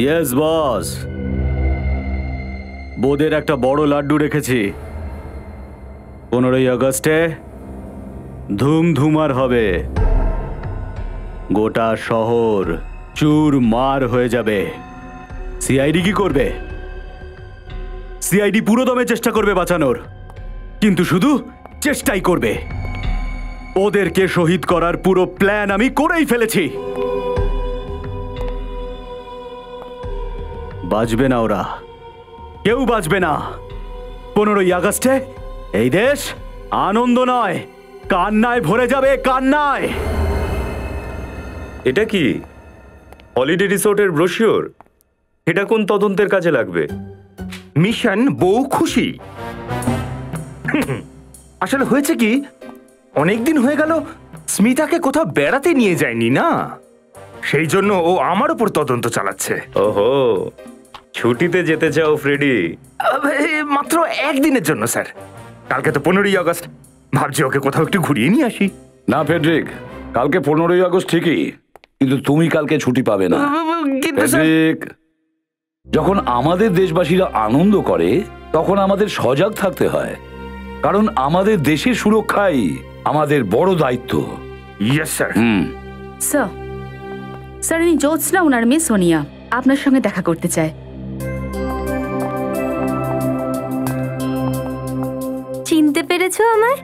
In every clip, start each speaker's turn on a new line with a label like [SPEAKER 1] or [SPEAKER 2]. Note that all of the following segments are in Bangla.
[SPEAKER 1] ইয়েস বস, বোদের একটা বড় লাড্ডু রেখেছি। 15ই আগস্টে ধুমধুমার হবে, গোটা শহর চুরমার হয়ে যাবে। সিআইডি কি করবে? সিআইডি পুরো দমে চেষ্টা করবে বাঁচানোর, কিন্তু শুধু চেষ্টাই করবে। ওদেরকে শহীদ করার পুরো প্ল্যান আমি করেই ফেলেছি। বাঁচবে না ওরা, কেউ বাঁচবে না। 15ই আগস্টে এই দেশ আনন্দ নয়, কান্নায় ভরে যাবে, কান্নায়।
[SPEAKER 2] এটা কি হলিডে রিসোর্টের ব্রোশিওর? এটা কোন তদন্তের কাজে লাগবে?
[SPEAKER 3] মিশন বউ খুশি। আসলে হয়েছে কি, অনেকদিন হয়ে গেল স্মিতাকে কোথাও বেড়াতে নিয়ে যায়নি না, সেই জন্য ও আমার উপর তদন্ত চালাচ্ছে।
[SPEAKER 2] ওহো, ছুটিতে যেতে চাও ফ্রেডি?
[SPEAKER 3] মাত্র একদিনের জন্য স্যার। কালকে তো 15ই আগস্ট, ভাবছি ওকে কোথাও একটু ঘুরিয়ে নিয়ে আসি।
[SPEAKER 4] না ফেডরিক, কালকে 15ই আগস্ট ঠিকই, কিন্তু তুমি কালকে ছুটি পাবে না। ফেডরিক, যখন আমাদের দেশবাসীরা আনন্দ করে তখন আমাদের সজাগ থাকতে হয়, কারণ আমাদের দেশের সুরক্ষাই আমাদের বড় দায়িত্ব।
[SPEAKER 3] Yes sir.
[SPEAKER 5] স্যার, স্যার উনি জ্যোৎস্না, ওনার মেয়ে সোনিয়া আপনার সঙ্গে দেখা করতে চায়।
[SPEAKER 6] চিনতে পেরেছো আমায়?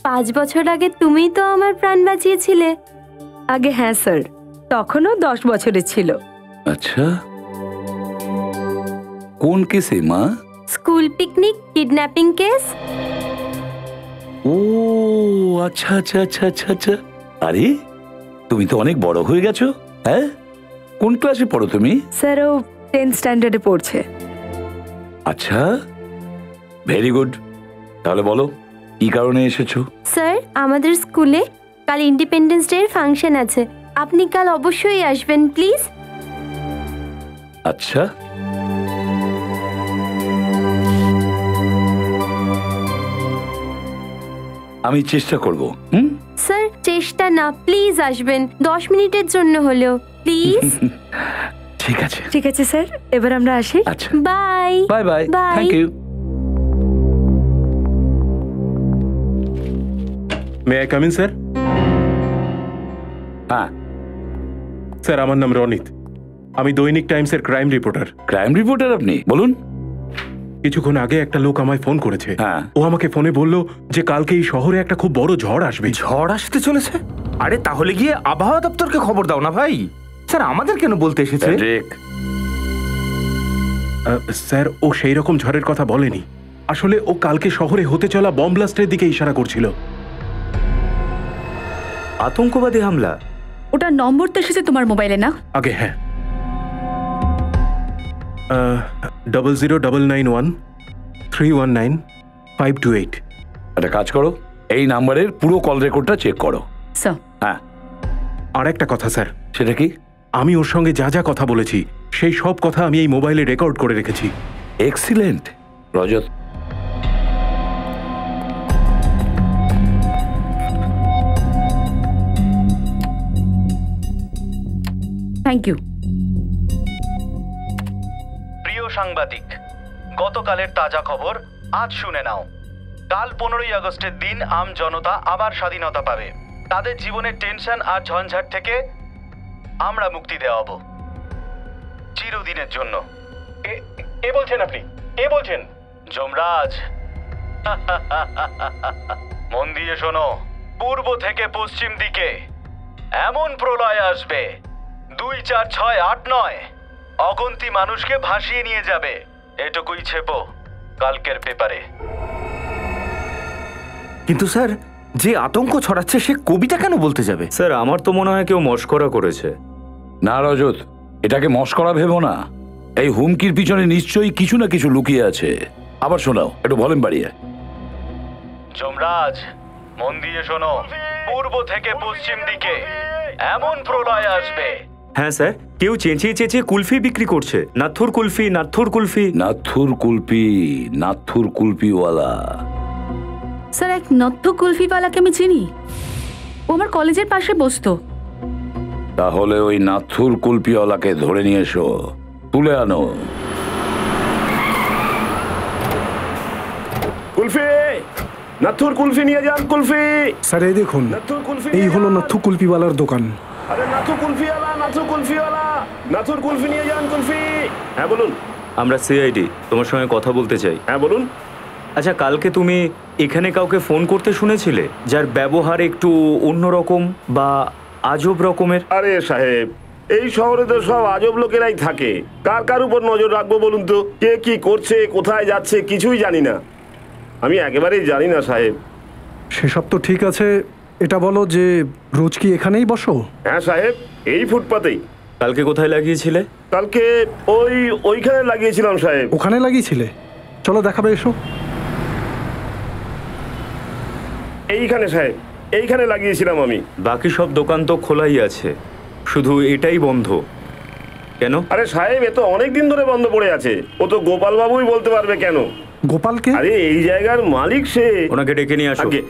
[SPEAKER 6] পাঁচ বছর আগে তুমিই তো আমার প্রাণ বাঁচিয়েছিলে।
[SPEAKER 7] আগে হ্যাঁ স্যার, তখনও 10 বছরের ছিল।
[SPEAKER 4] আচ্ছা, কোন কেসে মা?
[SPEAKER 6] School picnic kidnapping case.
[SPEAKER 4] ও আচ্ছা আচ্ছা আচ্ছা আচ্ছা আচ্ছা। আরে তুমি তো অনেক বড় হয়ে গেছো। হ্যাঁ, কোন ক্লাসে পড়ো তুমি?
[SPEAKER 7] স্যার ও 10th স্ট্যান্ডার্ডে পড়ছে।
[SPEAKER 4] আচ্ছা, ভেরি গুড। তাহলে বলো কি কারণে এসেছো?
[SPEAKER 6] স্যার, আমাদের স্কুলে কাল ইন্ডিপেন্ডেন্স ডে এর ফাংশন আছে, আপনি কাল অবশ্যই আসবেন প্লিজ।
[SPEAKER 4] আচ্ছা, আমি চেষ্টা করব।
[SPEAKER 6] স্যার, চেষ্টা না, প্লিজ আসবেন, 10 মিনিটের জন্য হলেও প্লিজ।
[SPEAKER 4] ঠিক আছে
[SPEAKER 7] ঠিক আছে স্যার, এবার আমরা আসি।
[SPEAKER 4] আচ্ছা,
[SPEAKER 6] bye
[SPEAKER 4] bye bye.
[SPEAKER 6] Bye.
[SPEAKER 4] Thank you.
[SPEAKER 8] May I come in sir?
[SPEAKER 4] হ্যাঁ
[SPEAKER 8] স্যার, আমার নাম রনিত, আমি দৈনিক টাইমসের ক্রাইম রিপোর্টার।
[SPEAKER 4] ক্রাইম রিপোর্টার আপনি? বলুন।
[SPEAKER 8] কিছুক্ষণ আগে একটা লোক আমায় ফোন করেছে।
[SPEAKER 4] হ্যাঁ।
[SPEAKER 8] ও আমাকে ফোনে বলল যে কালকে এই শহরে একটা খুব বড় ঝড় আসবে।
[SPEAKER 3] ঝড় আসতে চলেছে? আরে তাহলে গিয়ে আবহাওয়া দপ্তরকে খবর দাও না ভাই। স্যার, আমাদের কেন বলতে এসেছে?
[SPEAKER 4] ফেডরিক,
[SPEAKER 8] স্যার, ও সেই রকম ঝড়ের কথা বলেনি। আসলে ও কালকে শহরে হতে চলা বম ব্লাস্টের দিকে ইশারা করছিল।
[SPEAKER 2] আতঙ্কবাদী হামলা?
[SPEAKER 5] ওটার নম্বর তো এসেছে তোমার মোবাইলে না?
[SPEAKER 8] আগে হ্যাঁ, 00991319 528।
[SPEAKER 4] একটা কাজ করো, এই নাম্বারের পুরো কল রেকর্ডটা চেক করো।
[SPEAKER 5] স্যার,
[SPEAKER 4] হ্যাঁ।
[SPEAKER 8] আর একটা কথা স্যার,
[SPEAKER 4] সেটা কি?
[SPEAKER 8] আমি ওর সঙ্গে যা যা কথা বলেছি সেই সব কথা আমি এই মোবাইলে রেকর্ড করে রেখেছি।
[SPEAKER 4] এক্সিলেন্ট রজত।
[SPEAKER 5] Thank you.
[SPEAKER 1] প্রিয় সাংবাদিক, গতকালের তাজা খবর আজ শুনে নাও। কাল 15ই আগস্টের দিন আম জনতা আবার স্বাধীনতা পাবে। তাদের জীবনের টেনশন আর ঝঞ্ঝাট থেকে আমরা মুক্তি দেওয়াবো চিরদিনের জন্য। কে বলছেন আপনি? কে বলছেন? যমরাজ। মন দিয়ে শোনো, পূর্ব থেকে পশ্চিম দিকে এমন প্রলয় আসবে 2, 4, 6, 8, 9 অগন্তি মানুষকে ভাসিয়ে নিয়ে যাবে। এটুকুই ছেপো কালকের পেপারে।
[SPEAKER 3] কিন্তু স্যার, যে আতঙ্ক ছড়াচ্ছে সে কবিতা কেন বলতে যাবে?
[SPEAKER 2] স্যার, আমার তো মনে হয় কেউ মশকরা করেছে।
[SPEAKER 4] না রজত, এটাকে মশকরা ভেবো না। এই হুমকির পিছনে নিশ্চয়ই কিছু না কিছু লুকিয়ে আছে। আবার শোনাও, একটু ভলিউম বাড়িয়ে।
[SPEAKER 1] যমরাজ, মন দিয়ে শোনো, পূর্ব থেকে পশ্চিম দিকে এমন প্রলয় আসবে।
[SPEAKER 2] হ্যাঁ স্যার, কেউ চেঁচিয়ে চেঁচিয়ে কুলফি বিক্রি করছে। নাথুর কুলফি, নাথুর কুলফি।
[SPEAKER 4] নাথুর কুলপি, নাথুর কুলপিওয়ালা।
[SPEAKER 5] স্যার, এক নথ্য কুলফিওয়ালাকে আমি চিনি। ও আমার কলেজের পাশে বসতো।
[SPEAKER 4] তাহলে ওই নাথুর কুলপিওয়ালাকে ধরে নিয়ে এসো, তুলে আনো।
[SPEAKER 9] কুলফি, নাথুর কুলফি নিয়ে যান। কুলফি
[SPEAKER 10] স্যার, এই দেখুন,
[SPEAKER 9] নাথুর কুলফি
[SPEAKER 10] এই হলো নাথু কুলফিওয়ালার দোকান।
[SPEAKER 9] আরে নাথু কুলফিওয়ালা, নাথু কুলফিওয়ালা, নাথুর কুলফি নিয়ে যান। কুলফি। হ্যাঁ বলুন।
[SPEAKER 2] আমরা সিআইডি, তোমার সঙ্গে কথা বলতে চাই।
[SPEAKER 9] হ্যাঁ বলুন।
[SPEAKER 2] আচ্ছা, কালকে তুমি এখানে কাউকে ফোন করতে শুনেছিলে যার ব্যবহার একটু অন্যরকম বা আজব রকমের?
[SPEAKER 9] আরে সাহেব, এই শহরে তো সব আজব লোকেরাই থাকে। কার কার উপর নজর রাখবো বলুন তো? কে কি করছে, কোথায় যাচ্ছে, কিছুই জানি না। আমি একেবারেই জানি না সাহেব।
[SPEAKER 10] সেসব তো ঠিক আছে, এটা বলো যে রোজ কি এখানেই বসো?
[SPEAKER 9] হ্যাঁ সাহেব, এই ফুটপাতেই।
[SPEAKER 2] কালকে কোথায় লাগিয়েছিলে?
[SPEAKER 9] কালকে ওইখানে লাগিয়েছিলাম সাহেব।
[SPEAKER 10] ওখানে লাগিয়েছিলে? চলো দেখাবে, এসো।
[SPEAKER 9] এইখানে সাহেব, এইখানে লাগিয়েছিলাম আমি।
[SPEAKER 2] বাকি সব দোকান তো খোলাই আছে, শুধু এটাই বন্ধ কেন?
[SPEAKER 9] আরে সাহেব, এ তো অনেকদিন ধরে বন্ধ পড়ে আছে। ও তো গোপাল বাবুই বলতে পারবে কেন।
[SPEAKER 10] গোপালকে?
[SPEAKER 9] আরে এই জায়গার মালিক সে।
[SPEAKER 2] ওনাকে ডেকে নিয়ে আসো।
[SPEAKER 9] আগে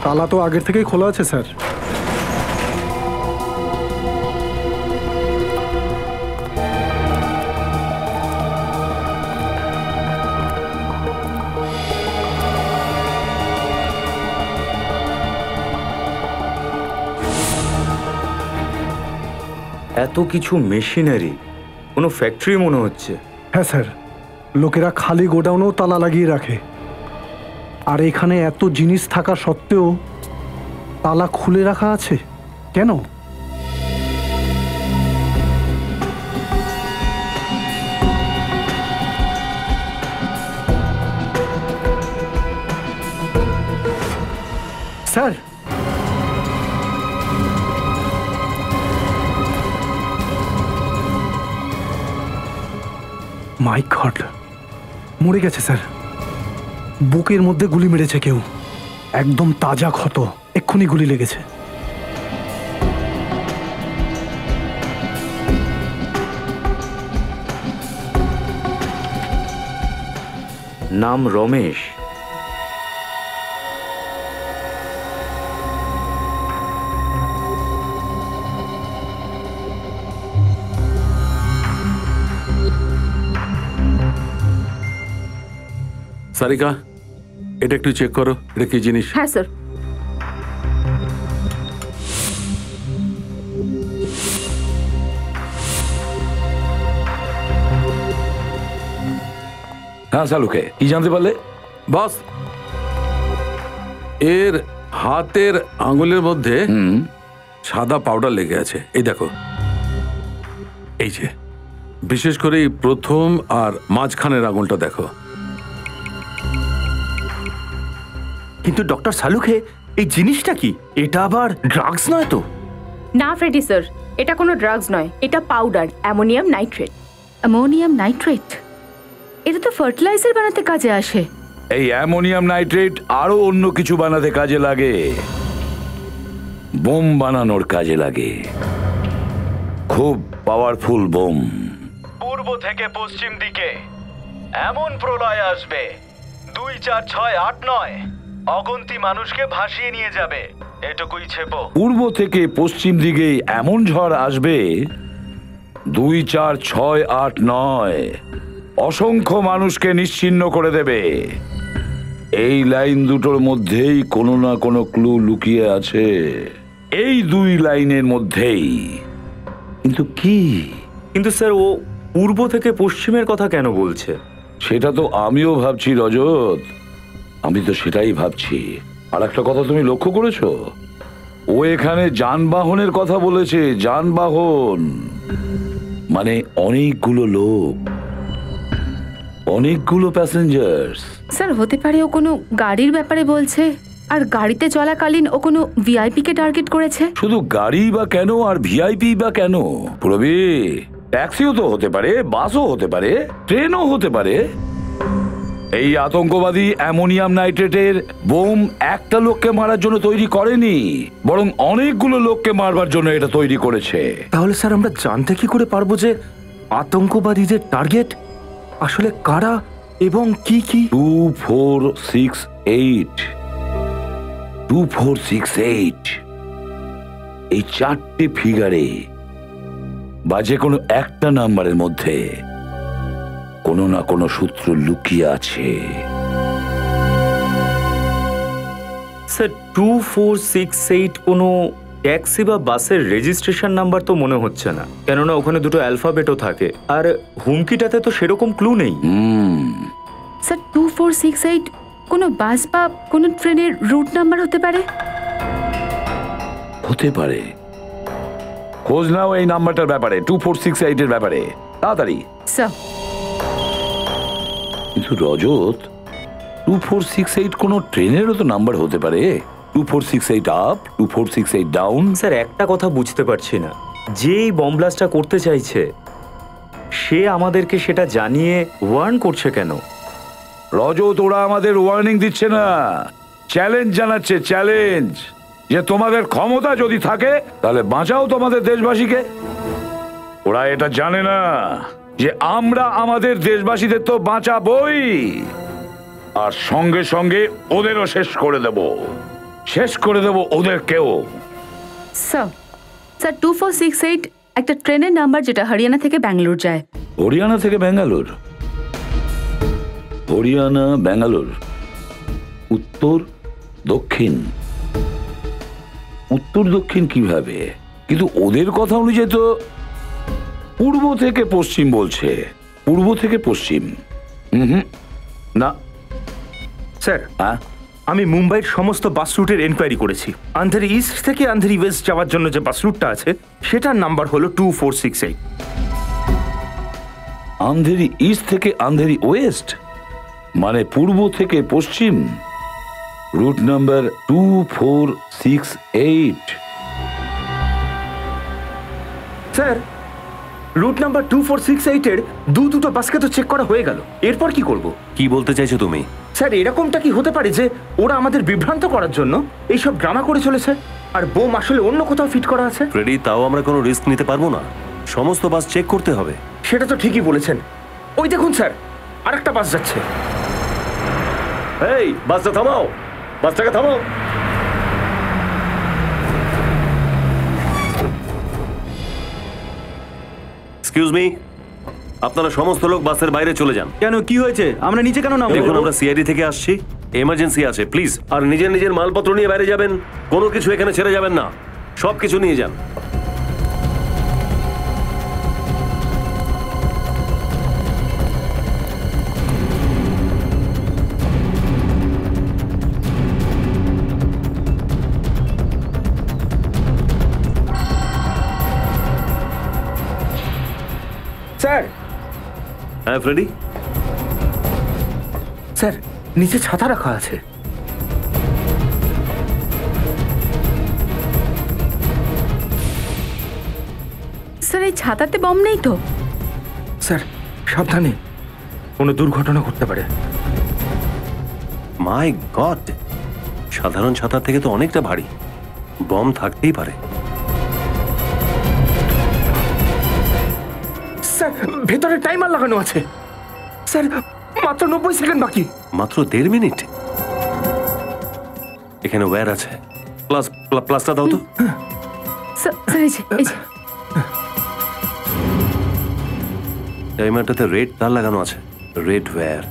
[SPEAKER 10] তালা তো আগের থেকেই খোলা আছে স্যার।
[SPEAKER 2] এত কিছু মেশিনারি, কোনো ফ্যাক্টরি মনে হচ্ছে।
[SPEAKER 10] হ্যাঁ স্যার, লোকেরা খালি গোডাউনেও তালা লাগিয়ে রাখে। আর এখানে এত জিনিস থাকা সত্ত্বেও তালা খুলে রাখা আছে কেন? স্যার, মাই গড, মরে গেছে স্যার। বুকের মধ্যে গুলি মেরেছে কেউ, একদম তাজা ক্ষত, এক্ষুনি গুলি লেগেছে।
[SPEAKER 2] নাম রমেশ।
[SPEAKER 8] সারিকা, এটা একটু চেক করো, এটা কি জিনিস?
[SPEAKER 5] হ্যাঁ স্যার।
[SPEAKER 4] হ্যাঁ সালুকে, কি জানতে পারলে?
[SPEAKER 8] বস, এর হাতের আঙুলের মধ্যে সাদা পাউডার লেগে আছে। এই দেখো, এই যে বিশেষ করে এই প্রথম আর মাঝখানের আঙুলটা দেখো।
[SPEAKER 3] কিন্তু ডক্টর সালুকে, এই জিনিসটা কি? এটা আবার ড্রাগস নয় তো?
[SPEAKER 7] না ফ্রেডি স্যার, এটা কোনো ড্রাগস নয়, এটা powder, ammonium nitrate.
[SPEAKER 5] Ammonium nitrate? এটা তো ফার্টিলাইজার বানাতে কাজে আসে।
[SPEAKER 4] এই অ্যামোনিয়াম নাইট্রেট আরো অন্য কিছু বানাতে কাজে লাগে, বোম বানানোর কাজে লাগে, খুব পাওয়ারফুল বোম।
[SPEAKER 1] পূর্ব থেকে পশ্চিম দিকে এমন প্রলয় আসবে, 2, 4, 6, 8, 9 অগন্তি মানুষকে ভাসিয়ে নিয়ে যাবে। এটুকুই ছেপো।
[SPEAKER 4] পূর্ব থেকে পশ্চিম দিকে এমন ঝড় আসবে, 2, 4, 6, 8, 9 অসংখ্য মানুষকে নিশ্চিহ্ন করে দেবে। এই লাইন দুটোর মধ্যেই কোনো না কোনো ক্লু লুকিয়ে আছে, এই 2 লাইনের মধ্যেই। কিন্তু কি?
[SPEAKER 2] কিন্তু স্যার, ও পূর্ব থেকে পশ্চিমের কথা কেন বলছে?
[SPEAKER 4] সেটা তো আমিও ভাবছি রজত, আমি তো সেটাই ভাবছি। আর একটা কথা তুমি লক্ষ্য করেছো? ও এখানে যানবাহনের কথা বলেছে। যানবাহন মানে অনেকগুলো লোক, অনেকগুলো প্যাসেঞ্জার্স।
[SPEAKER 5] স্যার, হতে পারে ও কোনো গাড়ির ব্যাপারে বলছে, আর গাড়িতে চলাকালীন ও কোনো ভিআইপি কে টার্গেট করেছে।
[SPEAKER 4] শুধু গাড়ি বা কেন, আর ভিআইপি বা কেন? প্রবি, ট্যাক্সিও তো হতে পারে, বাসও হতে পারে, ট্রেনও হতে পারে। এই আতঙ্কবাদী অ্যামোনিয়াম নাইট্রেটের বোম একটা লোককে মারার জন্য তৈরি করেনি, বরং অনেকগুলো লোককে মারবার জন্য এটা তৈরি করেছে।
[SPEAKER 3] তাহলে স্যার আমরা জানতে কি করে পারবো যে আতঙ্কবাদীদের টার্গেট আসলে কারা এবং কি কি?
[SPEAKER 4] 2468 2468 এই 4টে ফিগারে বা যে কোনো একটা নাম্বারের মধ্যে কোনো না কোনো সূত্র লুকিয়ে আছে।
[SPEAKER 2] স্যার 2468 কোনো ট্যাক্সি বা বাসের রেজিস্ট্রেশন নাম্বার তো মনে হচ্ছে না, কেননা ওখানে দুটো অ্যালফাবেটও থাকে, আর হুমকিটাতে তো সেরকম ক্লু নেই।
[SPEAKER 5] স্যার 2468 কোনো বাস বা কোনো ট্রেনের রুট নাম্বার হতে পারে?
[SPEAKER 4] হতে পারে। খোঁজ নাও এই নাম্বারটার ব্যাপারে, 2468 এর ব্যাপারে, তাড়াতাড়ি।
[SPEAKER 5] স্যার
[SPEAKER 4] কিন্তু রজত, 2468 কোনো ট্রেনেরও তো নাম্বার হতে পারে। 2468 আপ, 2468 ডাউন।
[SPEAKER 2] স্যার একটা কথা বুঝতে পারছি না, যেই বম ব্লাস্টটা করতে চাইছে সে আমাদেরকে সেটা জানিয়ে ওয়ার্ন করছে কেন?
[SPEAKER 4] রজত, ওরা আমাদের ওয়ার্নিং দিচ্ছে না, চ্যালেঞ্জ জানাচ্ছে, চ্যালেঞ্জ, যে তোমাদের ক্ষমতা যদি থাকে তাহলে বাঁচাও তোমাদের দেশবাসীকে। ওরা এটা জানে না যে আমরা আমাদের দেশবাসীদের তো বাঁচাবই, আর সঙ্গে সঙ্গে ওদেরও শেষ করে দেব, শেষ করে দেব ওদেরকেও।
[SPEAKER 5] স্যার 2468 একটা ট্রেনের নাম্বার যেটা হরিয়ানা থেকে ব্যাঙ্গালোর যায়।
[SPEAKER 4] হরিয়ানা থেকে ব্যাঙ্গালোর? হরিয়ানা ব্যাঙ্গালোর, উত্তর দক্ষিণ। উত্তর দক্ষিণ কিভাবে? কিন্তু ওদের কথা অনুযায়ী তো পূর্ব থেকে পশ্চিম বলছে, পূর্ব থেকে পশ্চিম।
[SPEAKER 3] না স্যার, আমি মুম্বাইয়ের সমস্ত বাস রুটের এনকোয়ারি করেছি। আন্ধেরি ইস্ট থেকে আন্ধেরি ওয়েস্ট যাওয়ার জন্য যে বাস রুটটা আছে সেটার নাম্বার হলো 2468।
[SPEAKER 4] আন্ধেরি ইস্ট থেকে আন্ধেরি ওয়েস্ট মানে পূর্ব থেকে পশ্চিম, রুট নাম্বার 2468।
[SPEAKER 3] স্যার, রুট নাম্বার 2468 এর দুটো বাসকে তো চেক করা হয়ে গেল, এরপর কি করব?
[SPEAKER 11] কি বলতে চাইছো তুমি?
[SPEAKER 3] স্যার, এরকমটা কি হতে পারে যে ওরা আমাদের বিভ্রান্ত করার জন্য এইসব ড্রামা করে চলেছে, আর বোম আসলে অন্য কোথাও ফিট করা আছে?
[SPEAKER 11] ফ্রেডি, তাও আমরা কোনো রিস্ক নিতে পারবো না, সমস্ত বাস চেক করতে হবে।
[SPEAKER 3] সেটা তো ঠিকই বলেছেন। ওই দেখুন স্যার, আরেকটা বাস যাচ্ছে।
[SPEAKER 11] এই বাসটা থামাও, বাসটাকে থামাও। এক্সকিউজ মি, আপনারা সমস্ত লোক বাসের বাইরে চলে যান।
[SPEAKER 2] কেন, কি হয়েছে? আমরা নিচে কেন নামবো?
[SPEAKER 11] দেখুন, আমরা সিআইডি থেকে আসছি, এমার্জেন্সি আছে, প্লিজ। আর নিজের নিজের মালপত্র নিয়ে বাইরে যাবেন, কোনো কিছু এখানে ছেড়ে যাবেন না, সব কিছু নিয়ে যান।
[SPEAKER 3] স্যার।
[SPEAKER 11] হ্যাঁ ফ্রেডি?
[SPEAKER 3] স্যার, নিচে ছাতা রাখা আছে।
[SPEAKER 5] স্যার, এই ছাতাতে বম নেই তো?
[SPEAKER 3] স্যার সাবধানে, কোনো দুর্ঘটনা ঘটতে পারে।
[SPEAKER 11] মাই গড, সাধারণ ছাতা থেকে তো অনেকটা ভারী, বম থাকতেই পারে।
[SPEAKER 3] স্যার, ভেতরে টাইমার লাগানো আছে। স্যার, মাত্র 90 সেকেন্ড বাকি।
[SPEAKER 11] মাত্র 1.5 মিনিট? এখানে ওয়্যার আছে, প্লাসটা দাও তো।
[SPEAKER 5] স্যার, এই যে, এই যে।
[SPEAKER 11] টাইমারটাতে রেড তার লাগানো আছে, রেড ওয়্যার।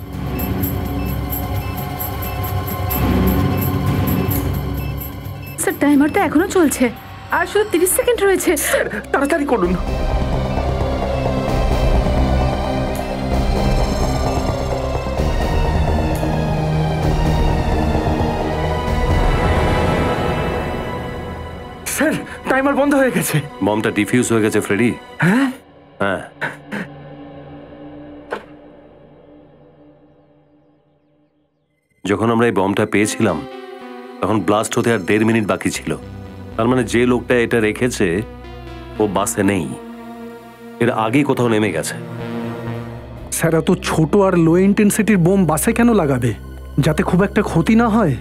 [SPEAKER 5] স্যার, টাইমার তো এখনো চলছে, আর শুধু 30 সেকেন্ড রয়েছে।
[SPEAKER 3] স্যার, তাড়াতাড়ি করুন। স্যার, টাইমার বন্ধ হয়ে গেছে।
[SPEAKER 11] বমটা ডিফিউজ হয়ে গেছে ফ্রেডি।
[SPEAKER 3] হ্যাঁ
[SPEAKER 11] হ্যাঁ। যখন আমরা এই বমটা পেয়েছিলাম তখন ব্লাস্ট হতে আর 1.5 মিনিট বাকি ছিল। তার মানে যে লোকটা এটা রেখেছে ও বাসে নেই, এর আগেই কোথাও নেমে গেছে।
[SPEAKER 10] স্যার এত ছোট আর লো ইন্টেন্সিটির বোম বাসে কেন লাগাবে, যাতে খুব একটা ক্ষতি না হয়?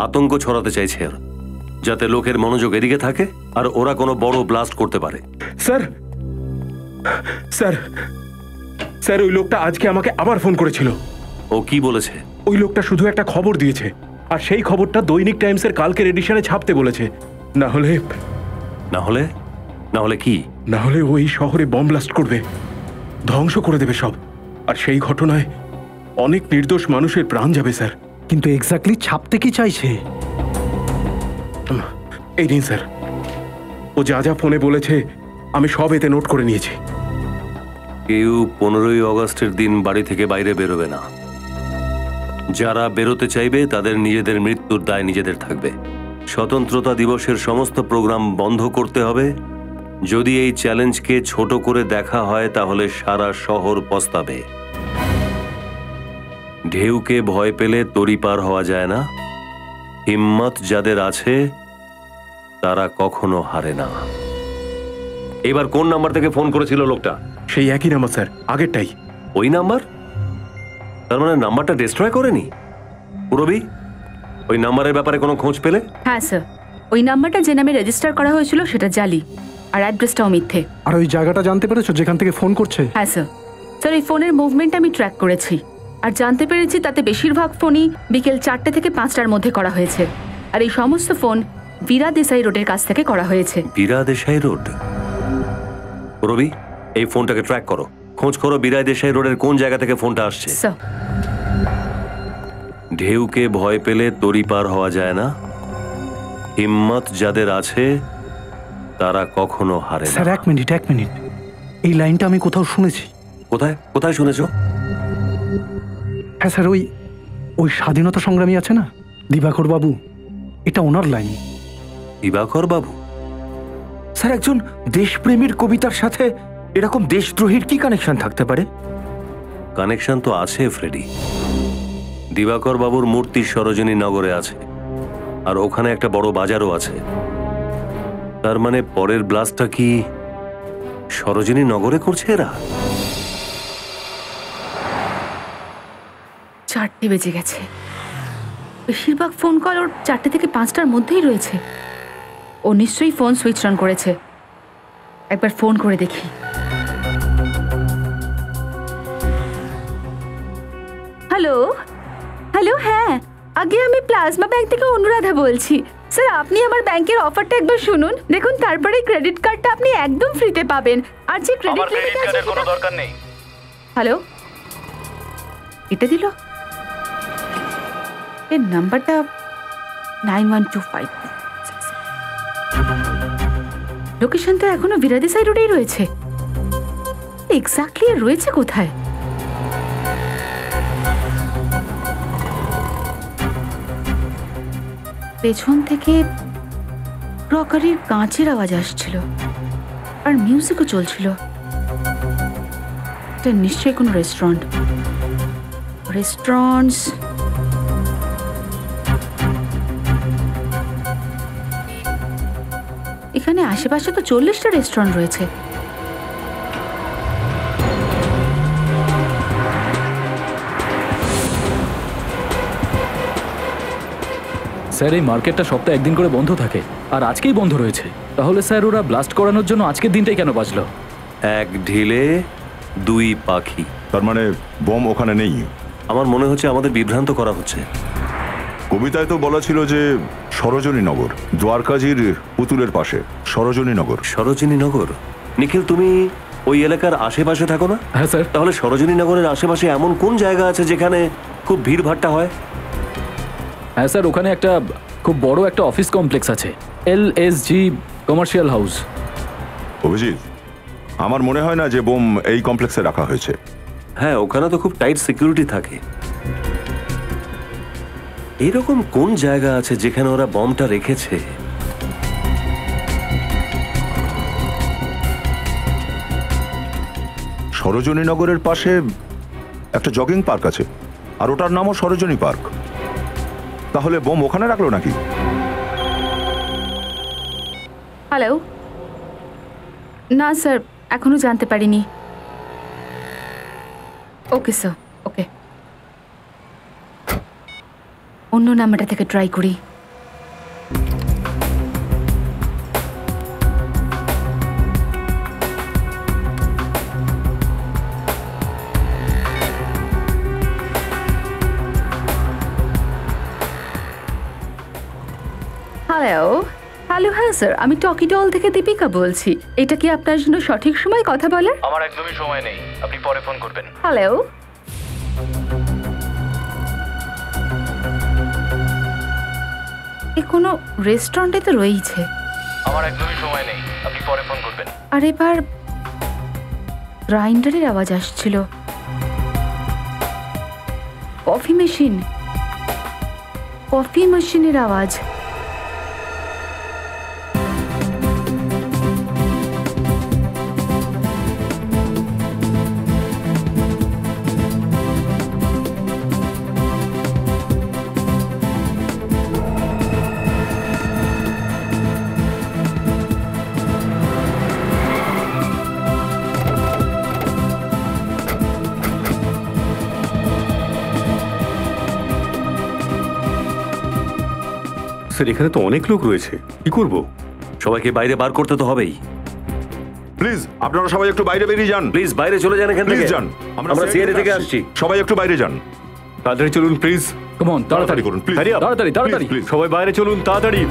[SPEAKER 11] আতঙ্ক ছড়াতে চাইছে ওরা, যাতে লোকের মনোযোগ এদিকে থাকে আর ওরা কোনো বড় ব্লাস্ট করতে পারে।
[SPEAKER 3] স্যার স্যার স্যার ওই লোকটা আজকে আমাকে আবার ফোন করেছিল।
[SPEAKER 11] ও কি বলেছে?
[SPEAKER 3] ওই লোকটা শুধু একটা খবর দিয়েছে, আর সেই খবরটা দৈনিক টাইমসের কালকের এডিশনে ছাপতে বলেছে। না হলে
[SPEAKER 11] কি?
[SPEAKER 3] না হলে ওই শহরে বম ব্লাস্ট করবে, ধ্বংস করে দেবে সব। আর সেই ঘটনায় অনেক নির্দোষ মানুষের প্রাণ যাবে স্যার।
[SPEAKER 10] কিন্তু এক্স্যাক্টলি ছাপতে কি চাইছে?
[SPEAKER 3] এই দিন স্যার, ও যা যা ফোনে বলেছে আমি সব এতে নোট করে নিয়েছি।
[SPEAKER 11] কেউ 15ই অগস্টের দিন বাড়ি থেকে বাইরে বেরোবে না। যারা বেরোতে চাইবে তাদের নিজেদের মৃত্যুর দায় নিজেদের থাকবে। স্বতন্ত্রতা দিবসের সমস্ত প্রোগ্রাম বন্ধ করতে হবে। যদি এই চ্যালেঞ্জকে ছোট করে দেখা হয় তাহলে সারা শহর পস্তাবে। ঢেউকে ভয় পেলে তরি পার হওয়া যায় না। হিম্মত যাদের আছে তারা কখনো হারে না। এবার কোন নাম্বার থেকে ফোন করেছিল লোকটা?
[SPEAKER 3] সেই একই নাম্বার স্যার, আগেরটাই।
[SPEAKER 11] ওই নাম্বার? তার মানে নাম্বারটা ডিস্ট্রয় করেনি? রবি, ওই নাম্বারের ব্যাপারে কোনো খোঁজ পেলে?
[SPEAKER 5] হ্যাঁ স্যার, ওই নাম্বারটা যে নামে রেজিস্টার করা হয়েছিল সেটা জালি, আর অ্যাড্রেসটাও মিথ্যে।
[SPEAKER 10] আর ওই জায়গাটা জানতে পেরেছো যেখান থেকে ফোন করছে?
[SPEAKER 5] হ্যাঁ স্যার। স্যার এই ফোনের মুভমেন্ট আমি ট্র্যাক করেছি, আর জানতে পেরেছি তাতে বেশিরভাগ ফোনই বিকেল 4টে থেকে 5টার মধ্যে করা হয়েছে। আর এই সমস্ত ফোন বীরা দেসাই রোডের কাছ থেকে করা হয়েছে।
[SPEAKER 11] বীরা দেসাই রোড? রবি, এই ফোনটাকে ট্র্যাক করো, খোঁজ করো বীরা দেসাই রোডের কোন জায়গা থেকে ফোনটা আসছে।
[SPEAKER 5] স্যার।
[SPEAKER 11] ঢেউকে ভয় পেলে তরি পার হওয়া যায় না। হিম্মত যাদের আছে তারা কখনো হারে না।
[SPEAKER 10] স্যার এক মিনিট, এই লাইনটা আমি কোথাও শুনেছি।
[SPEAKER 11] কোথায় শুনেছো?
[SPEAKER 10] হ্যাঁ স্যার, ওই স্বাধীনতা সংগ্রামী আছে না, দিবাকর বাবু, এটা ওনার লাইন।
[SPEAKER 11] দিবাকর বাবু?
[SPEAKER 3] স্যার একজন দেশপ্রেমীর কবিতার সাথে এরকম দেশদ্রোহীর কি কানেকশন থাকতে পারে?
[SPEAKER 11] কানেকশন তো আছে ফ্রেডি। দিবাকর বাবুর মূর্তি সরোজিনী নগরে আছে, আর ওখানে একটা বড় বাজারও আছে। তার মানে পরের ব্লাস্টটা কি সরোজিনী নগরে করছে এরা?
[SPEAKER 5] 4টে বেজে গেছে। বেশিরভাগ ফোন কল ওর 4টে থেকে 5টার মধ্যেই রয়েছে। ও নিশ্চয়ই ফোন সুইচ অন করেছে। একবার ফোন করে দেখি। হ্যালো হ্যালো, হ্যাঁ আগে আমি প্লাজমা ব্যাংক থেকে অনুরাধা বলছি। স্যার আপনি আমার ব্যাংকের অফারটা একবার শুনুন, দেখুন তারপরে ক্রেডিট কার্ডটা আপনি একদম ফ্রিতে পাবেন। আর যে ক্রেডিট লিমিট আছে
[SPEAKER 1] কোনো দরকার নেই।
[SPEAKER 5] হ্যালো, এটা দিল? এর নাম্বারটা 9125। লোকেশন তো এখনো বিরাদিসাই রোডেই রয়েছে। এক্স্যাক্টলি আর রয়েছে কোথায়? পেছন থেকে ক্রকারির কাঁচের আওয়াজ আসছিল, আর মিউজিকও চলছিল। এটা নিশ্চয়ই কোনো রেস্টুরেন্টস। এখানে আশেপাশে তো 40টা রেস্টুরেন্ট রয়েছে।
[SPEAKER 12] স্যার এই মার্কেটটা সপ্তাহে একদিন করে বন্ধ থাকে, আর আজকেই বন্ধ রয়েছে। তাহলে স্যার ওরা ব্লাস্ট করানোর জন্য আজকের দিনটাই কেন বাঁচলো?
[SPEAKER 11] এক ঢিলে দুই পাখি।
[SPEAKER 13] তার মানে বম ওখানে নেই?
[SPEAKER 11] আমার মনে হচ্ছে আমাদের বিভ্রান্ত করা হচ্ছে।
[SPEAKER 13] কবিতায় তো বলা ছিল যে সরোজিনী নগর, দ্বারকাজির পুতুলের পাশে সরোজিনী
[SPEAKER 11] নগর। নিখিল, তুমি ওই এলাকার আশেপাশে থাকো না?
[SPEAKER 12] হ্যাঁ স্যার।
[SPEAKER 11] তাহলে সরোজিনী নগরের আশেপাশে এমন কোন জায়গা আছে যেখানে খুব ভিড়ভাট্টা হয়?
[SPEAKER 12] হ্যাঁ স্যার, ওখানে একটা খুব বড় একটা অফিস কমপ্লেক্স আছে, LSG কমার্শিয়াল হাউস।
[SPEAKER 13] অভিজিৎ, আমার মনে হয় না যে বোম এই কমপ্লেক্সে রাখা হয়েছে।
[SPEAKER 11] হ্যাঁ, ওখানে তো খুব টাইট সিকিউরিটি থাকে। এরকম কোন জায়গা আছে যেখানে ওরা বমটা রেখেছে?
[SPEAKER 13] সরোজিনী নগরের পাশে একটা জগিং পার্ক আছে, আর ওটার নামও সরোজিনী পার্ক। তাহলে বোম ওখানে রাখলো নাকি?
[SPEAKER 5] হ্যালো, না স্যার এখনো জানতে পারিনি। ওকে স্যার, ওকে। অন্য নাম্বারটা থেকে ট্রাই করি। হ্যালো, হ্যালো, হ্যাঁ স্যার, আমি টকি ডল থেকে দীপিকা বলছি। এটা কি আপনার জন্য সঠিক সময় কথা বলার?
[SPEAKER 1] আমার একদমই সময় নেই, আপনি পরে ফোন করবেন।
[SPEAKER 5] হ্যালো, এ কোনো রেস্টুরেন্টে তো রয়েছে।
[SPEAKER 1] আমার একদমই সময় নেই, আপনি পরে ফোন করবেন।
[SPEAKER 5] আর এবার গ্রাইন্ডারের আওয়াজ আসছিল। কফি মেশিন, কফি মেশিনের আওয়াজ।
[SPEAKER 14] স্যার এখানে তো অনেক লোক রয়েছে, কি করব?
[SPEAKER 11] সবাইকে বাইরে বার করতে তো হবেই।
[SPEAKER 13] প্লিজ আপনারা সবাই একটু বাইরে বেরিয়ে যান।
[SPEAKER 11] প্লিজ বাইরে চলে যান এখান থেকে।
[SPEAKER 13] প্লিজ যান,
[SPEAKER 11] আমরা সিআইডি থেকে আসছি।
[SPEAKER 13] সবাই একটু বাইরে যান।
[SPEAKER 14] তাড়াতাড়ি চলুন প্লিজ।
[SPEAKER 12] কাম অন,
[SPEAKER 14] তাড়াতাড়ি করুন প্লিজ,
[SPEAKER 12] তাড়াতাড়ি তাড়াতাড়ি।
[SPEAKER 14] সবাই বাইরে চলুন তাড়াতাড়ি।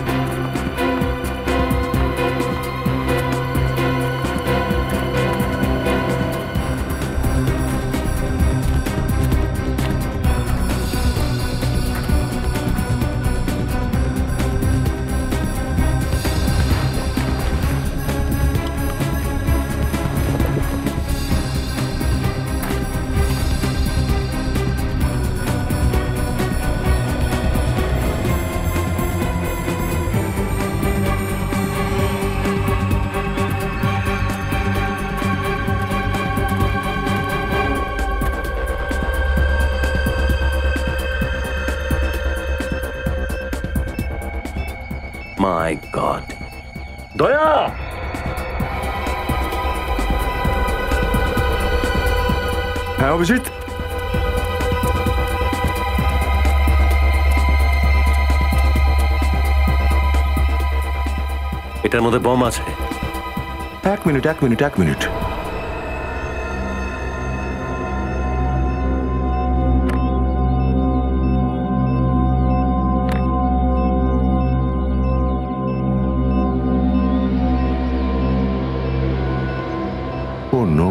[SPEAKER 11] মাই গড,
[SPEAKER 14] দয়া,
[SPEAKER 13] হ্যাঁ অভিজিৎ,
[SPEAKER 11] এটার মধ্যে বম আছে।
[SPEAKER 13] এক মিনিট এক মিনিট এক minute. Oh no.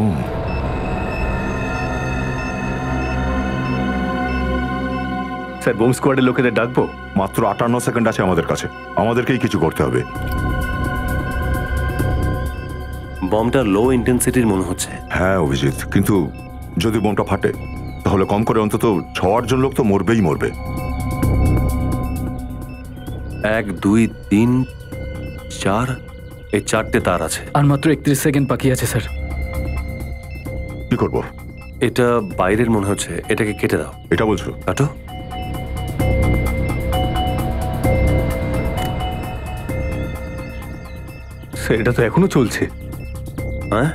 [SPEAKER 14] Sir bomb স্কোয়াডের লোকেদের ডাকবো?
[SPEAKER 13] মাত্র 58 সেকেন্ড আছে আমাদের কাছে, আমাদেরকেই কিছু করতে হবে।
[SPEAKER 11] বমটা লো ইন্টেন্সিটির মনে হচ্ছে।
[SPEAKER 13] হ্যাঁ অভিজিৎ, কিন্তু যদি বোমটা ফাটে তাহলে কম করে অন্তত 6-8 জন লোক তো মরবেই মরবে।
[SPEAKER 11] 1, 2, 3, 4, এই 4টে তার আছে।
[SPEAKER 12] আর মাত্র 31 সেকেন্ড বাকি আছে স্যার।
[SPEAKER 13] কি করবো?
[SPEAKER 11] এটা বাইরের মনে হচ্ছে, এটাকে কেটে দাও।
[SPEAKER 13] এটা বলছো?
[SPEAKER 11] কাটো।
[SPEAKER 14] স্যার এটা তো এখনো চলছে।
[SPEAKER 11] হ্যাঁ,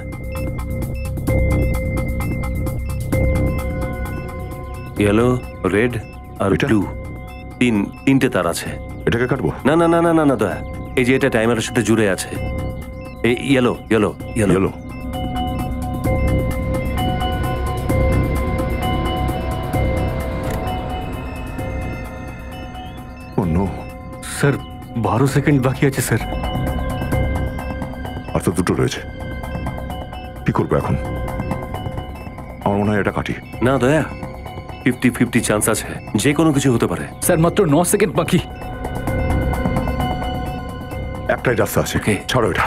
[SPEAKER 11] ইয়েলো, রেড আর ব্লু, তিনটে তার আছে।
[SPEAKER 13] এটাকে কাটবো?
[SPEAKER 11] না না না না না না দয়া, এই যে এটা টাইমারের সাথে জুড়ে আছে। এই yellow yellow yellow yellow.
[SPEAKER 14] Sir 12 second বাকি আছে স্যার।
[SPEAKER 13] আর তো দুটো রয়েছে, কি করবো এখন? আমার মনে হয় এটা কাটি।
[SPEAKER 11] না দয়া, 50-50 চান্স আছে, যে কোনো কিছু হতে পারে।
[SPEAKER 12] স্যার মাত্র 9 সেকেন্ড বাকি।
[SPEAKER 13] একটাই রাস্তা আছে, ছাড়ো এটা।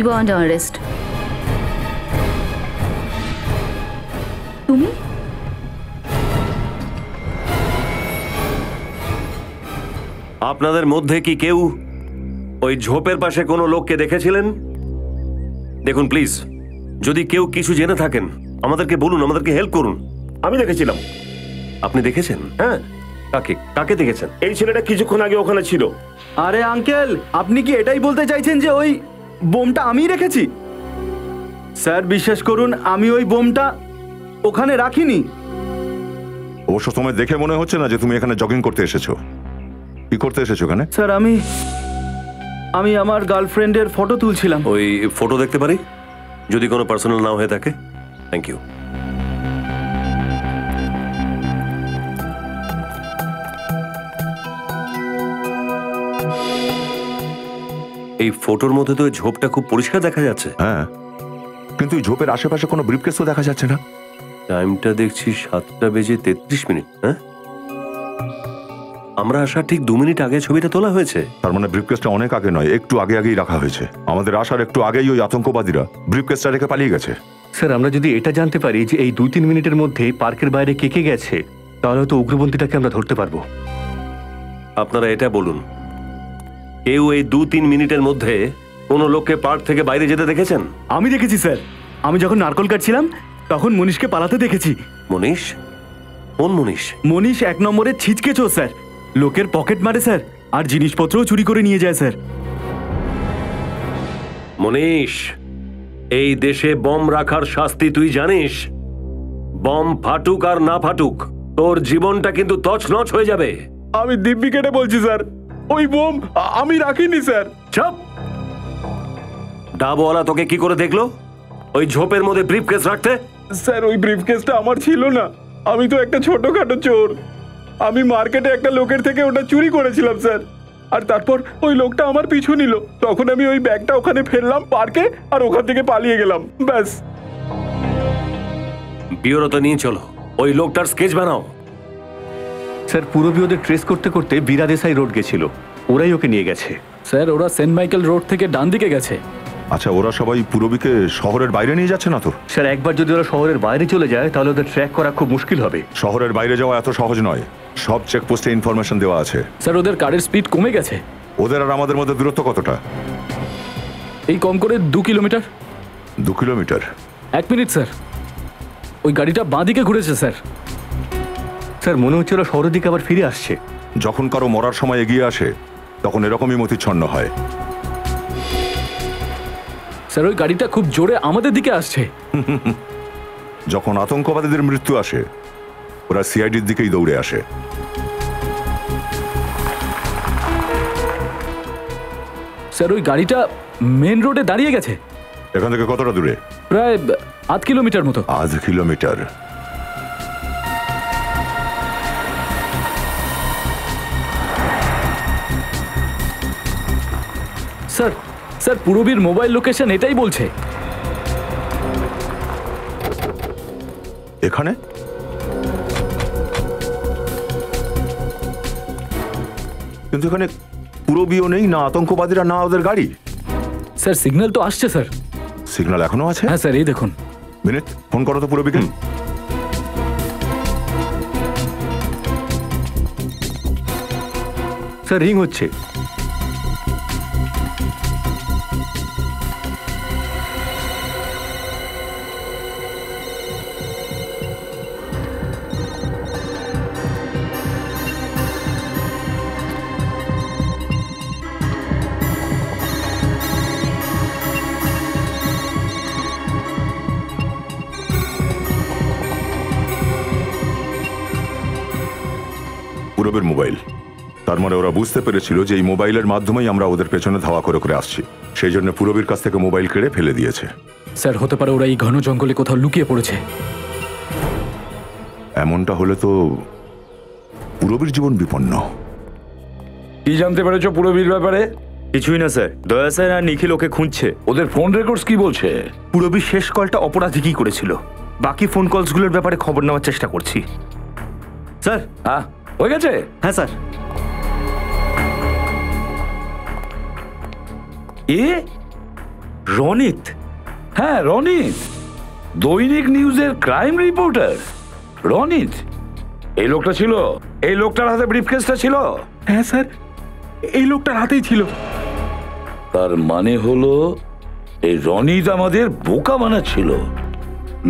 [SPEAKER 5] You are under arrest. তুমি?
[SPEAKER 11] আপনাদের মধ্যে কি কেউ ওই ঝোপের পাশে কোনো লোককে দেখেছিলেন? দেখুন প্লিজ, যদি কেউ কিছু জেনে থাকেন আমাদেরকে বলুন, আমাদেরকে হেল্প করুন।
[SPEAKER 9] আমি দেখেছিলাম।
[SPEAKER 11] আপনি দেখেছেন?
[SPEAKER 9] হ্যাঁ।
[SPEAKER 11] কাকে কাকে দেখেছেন?
[SPEAKER 9] এই ছেলেটা কিছুক্ষণ আগে ওখানে ছিল।
[SPEAKER 15] আরে আঙ্কেল, আপনি কি এটাই বলতে চাইছেন যে ওই বোমটা আমি রেখেছি? স্যার বিশ্বাস করুন, আমি ওই বোমটা ওখানে রাখিনি।
[SPEAKER 13] অবশ্য তোমায় দেখে মনে হচ্ছে না যে তুমি এখানে জগিং করতে এসেছো। কি করতে এসেছো এখানে?
[SPEAKER 15] স্যার আমি আমার গার্লফ্রেন্ডের ফটো তুলছিলাম।
[SPEAKER 11] ওই ফটো দেখতে পারি, যদি কোনো পার্সোনাল নাও হয়ে থাকে? Thank you. এই ফটোর মধ্যে তো ঝোপটা খুব পরিষ্কার দেখা যাচ্ছে।
[SPEAKER 13] হ্যাঁ, কিন্তু এই ঝোপের আশেপাশে কোনো ব্রিফকেসও দেখা যাচ্ছে না।
[SPEAKER 11] টাইমটা দেখছি 7:33। হ্যাঁ, আমরা আসার ঠিক 2 মিনিট আগে ছবিটা তোলা হয়েছে।
[SPEAKER 13] তার মানে ব্রিফকেসটা অনেক আগে নয়, একটু আগে আগেই রাখা হয়েছে। আমাদের আসার একটু আগেই ওই আতঙ্কবাদীরা ব্রিফকেসটা রেখে পালিয়ে গেছে।
[SPEAKER 14] স্যার, আমরা যদি এটা জানতে পারি যে এই 2-3 মিনিটের মধ্যে পার্কের বাইরে কে কে গেছে, তাহলে তো উগ্রপন্থীটাকে আমরা ধরতে পারবো।
[SPEAKER 11] আপনারা এটা বলুন, কেউ এই 2-3 মিনিটের মধ্যে কোনো লোককে পার্ক থেকে বাইরে যেতে দেখেছেন?
[SPEAKER 15] আমি দেখেছি স্যার। আমি যখন নারকল কাটছিলাম তখন মনীষকে পালাতে দেখেছি।
[SPEAKER 11] মনীষ? কোন মনীষ?
[SPEAKER 15] মনীষ 1 নম্বরের ছিচকে চোর স্যার। লোকের পকেট মারে স্যার, আর জিনিসপত্রও চুরি করে নিয়ে যায় স্যার।
[SPEAKER 11] মনীষ, এই দেশে বম রাখার শাস্তি তুই জানিস? বম ফাটুক আর না ফাটুক, তোর জীবনটা কিন্তু তছনছ হয়ে যাবে।
[SPEAKER 15] আমি দিব্যি কেটে বলছি স্যার, ওই বোম আমি রাখিনি স্যার।
[SPEAKER 11] চুপ! ডাবওয়ালা তোকে কি করে দেখলো ওই ঝোপের মধ্যে ব্রিফকেস রাখতে?
[SPEAKER 15] স্যার, ওই ব্রিফকেসটা আমার ছিল না। আমি তো একটা ছোটখাটো চোর। আমি মার্কেটে একটা লোকের থেকে ওটা চুরি করেছিলাম স্যার। আর তারপর ওই লোকটা আমার পিছু নিল। তখন আমি ওই ব্যাগটা ওখানে ফেললাম পার্কে, আর ওখান থেকে পালিয়ে গেলাম, ব্যাস।
[SPEAKER 11] বিউরোতে নিয়ে চলো, ওই লোকটার স্কেচ বানাও।
[SPEAKER 14] স্যার, পুরবি ওদের ট্রেস করতে করতে বীরাদেসাই রোড গেছিল, ওরাই ওকে নিয়ে গেছে।
[SPEAKER 12] স্যার, ওরা সেন্ট মাইকেল রোড থেকে ডান দিকে গেছে।
[SPEAKER 13] আচ্ছা, ওরা সবাই পুরবীকে শহরের বাইরে নিয়ে যাচ্ছে না তো?
[SPEAKER 14] স্যার, একবার যদি ওরা শহরের বাইরে চলে যায় তাহলে ওদের ট্র্যাক করা খুব মুশকিল হবে।
[SPEAKER 13] শহরের বাইরে যাওয়া এত সহজ নয়, সব চেকপোস্টে ইনফরমেশন দেওয়া আছে।
[SPEAKER 12] স্যার, ওদের কারের স্পিড কমে গেছে।
[SPEAKER 13] ওদের আর আমাদের মধ্যে দূরত্ব কতটা?
[SPEAKER 12] এই কম করে 2 কিলোমিটার।
[SPEAKER 13] 2 কিলোমিটার?
[SPEAKER 12] 1 মিনিট স্যার, ওই গাড়িটা বাঁ দিকে ঘুরেছে স্যার।
[SPEAKER 14] স্যার, মনে হচ্ছে ওরা শহরের দিকে আবার ফিরে আসছে।
[SPEAKER 13] যখন কারো মরার সময় এগিয়ে আসে তখন এরকমই মতিচ্ছন্ন হয়।
[SPEAKER 12] স্যার, ওই গাড়িটা খুব জোরে আমাদের দিকে আসছে।
[SPEAKER 13] যখন আতঙ্কবাদীদের মৃত্যু আসে ওরা সিআইডির দিকেই দৌড়ে আসে।
[SPEAKER 12] স্যার, ওই গাড়িটা মেন রোডে দাঁড়িয়ে গেছে।
[SPEAKER 13] এখান থেকে কতটা দূরে?
[SPEAKER 12] প্রায় 0.5 কিলোমিটার মতো।
[SPEAKER 13] 0.5 কিলোমিটার?
[SPEAKER 12] স্যার, স্যার, পুরবীর মোবাইল লোকেশন এটাই বলছে।
[SPEAKER 13] এখানে? কিন্তু এখানে পুরবীও নেই, না আতঙ্কবাদীরা, না ওদের গাড়ি।
[SPEAKER 12] স্যার, সিগন্যাল তো আসছে স্যার।
[SPEAKER 13] সিগন্যাল এখনো আছে?
[SPEAKER 12] হ্যাঁ স্যার, এই দেখুন।
[SPEAKER 13] মিনিট, ফোন করো তো পুরবীকে।
[SPEAKER 14] স্যার, রিং হচ্ছে।
[SPEAKER 13] পুরবের মোবাইল। তার মানে ওরা বুঝতে পেরেছিল যে এই মোবাইলের মাধ্যমেই আমরা ওদের পেছনে ধাওয়া করে করে আসছি, সেই জন্য পুরবীর কাছ থেকে মোবাইল কেড়ে ফেলে দিয়েছে।
[SPEAKER 12] স্যার, হতে পারে ওরা এই ঘন জঙ্গলে কোথাও লুকিয়ে পড়েছে।
[SPEAKER 13] এমনটা হলে তো পুরবীর জীবন বিপন্ন।
[SPEAKER 4] কি জানতে পেরেছো পুরবীর ব্যাপারে?
[SPEAKER 2] কিছুই না স্যার, দয়া স্যার আর নিখিল ওকে খুঁজছে।
[SPEAKER 4] ওদের ফোন রেকর্ডস কি বলছে?
[SPEAKER 3] পুরবীর শেষ কলটা অপরাধী কি করেছিল, বাকি ফোন কলসগুলোর ব্যাপারে খবর নেওয়ার চেষ্টা করছি।
[SPEAKER 15] স্যার।
[SPEAKER 4] হ্যাঁ, হয়ে গেছে?
[SPEAKER 15] হ্যাঁ স্যার।
[SPEAKER 2] রনিত?
[SPEAKER 4] হ্যাঁ, রনিত, দৈনিক নিউজের ক্রাইম রিপোর্টার রনিত। এই লোকটা ছিল, এই লোকটার হাতে ব্রিফকেসটা ছিল।
[SPEAKER 15] হ্যাঁ স্যার, এই লোকটার হাতেই ছিল।
[SPEAKER 4] তার মানে হলো এই রনিত আমাদের বোকা বানাচ্ছিল,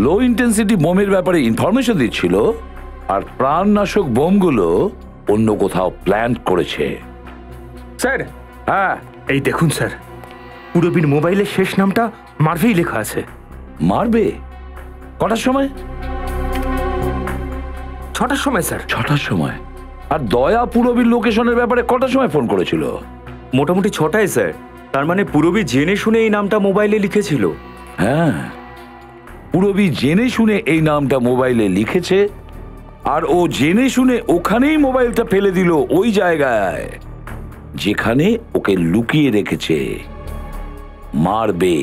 [SPEAKER 4] লো ইন্টেন্সিটি বোমের ব্যাপারে ইনফরমেশন দিচ্ছিল, আর প্রাণনাশক বোমগুলো অন্য কোথাও প্ল্যান করেছে।
[SPEAKER 3] স্যার,
[SPEAKER 4] হ্যাঁ
[SPEAKER 3] এই দেখুন স্যার, পুরবীর মোবাইলের শেষ নামটা মার্ভেই লেখা আছে।
[SPEAKER 4] মারবে? কটার সময়?
[SPEAKER 3] 6টার সময় স্যার।
[SPEAKER 4] 6টার সময়? আর দয়া পুরবীর লোকেশনের ব্যাপারে কটার সময় ফোন করেছিল?
[SPEAKER 2] মোটামুটি 6টায় স্যার। তার মানে পুরবী জেনে শুনে এই নামটা মোবাইলে লিখেছিল।
[SPEAKER 4] হ্যাঁ, পুরবী জেনে শুনে এই নামটা মোবাইলে লিখেছে, আর ও জেনে শুনে ওখানেই মোবাইলটা ফেলে দিল, ওই জায়গায় যেখানে ওকে লুকিয়ে রেখেছে। মারবে,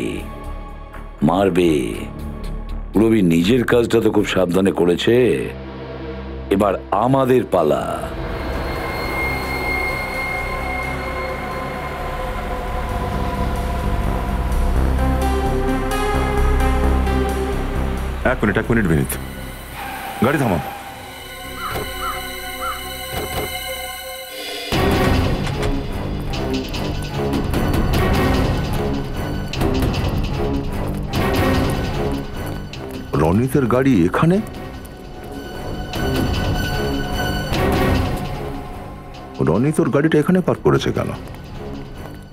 [SPEAKER 4] মারবে। পুরবী নিজের কাজটা তো খুব সাবধানে করেছে, এবার আমাদের পালা।
[SPEAKER 13] এক মিনিট বিনীত, গাড়ি থামাও। রনিতের গাড়ি এখানে? রনিত ওর গাড়িটা এখানে পার্ক করেছে কেন?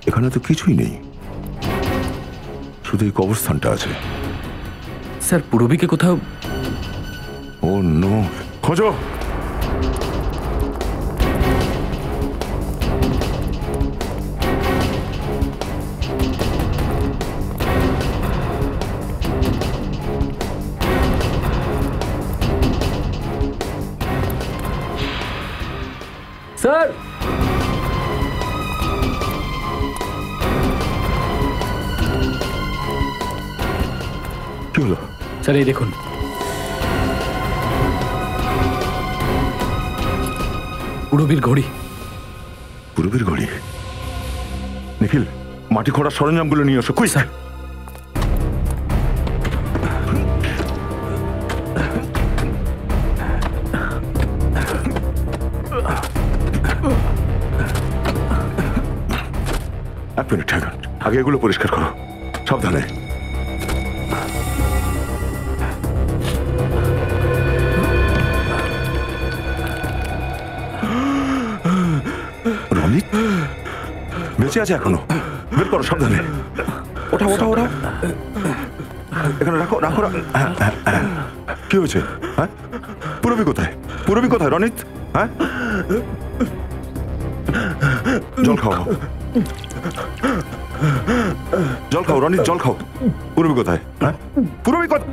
[SPEAKER 13] এখানে তো কিছুই নেই, শুধু এই কবরস্থানটা আছে।
[SPEAKER 12] স্যার, পুরবীকে কোথাও...
[SPEAKER 13] ও নো, খোঁজো।
[SPEAKER 12] স্যার,
[SPEAKER 13] কি হলো?
[SPEAKER 12] স্যার, এই দেখুন। পুরবীর ঘড়ি।
[SPEAKER 13] পুরবীর ঘড়ি? নিখিল, মাটি খোঁড়ার সরঞ্জামগুলো নিয়ে এসো। কুইক।
[SPEAKER 12] স্যার,
[SPEAKER 13] এক মিনিট, আগে এগুলো পরিষ্কার করো, সাবধানে। রনিত বেঁচে আছে এখনো? বের করো, সাবধানে। ওঠা ওঠা ওঠা, এখানে রাখো রাখো। কি হয়েছে? হ্যাঁ, পুরবী কোথায়? পুরবী কোথায় রনিত? হ্যাঁ, জল খাও, জল খাও রনিত, জল খাও। পুরবী কোথায়? হ্যাঁ, পুরবী কোথায়?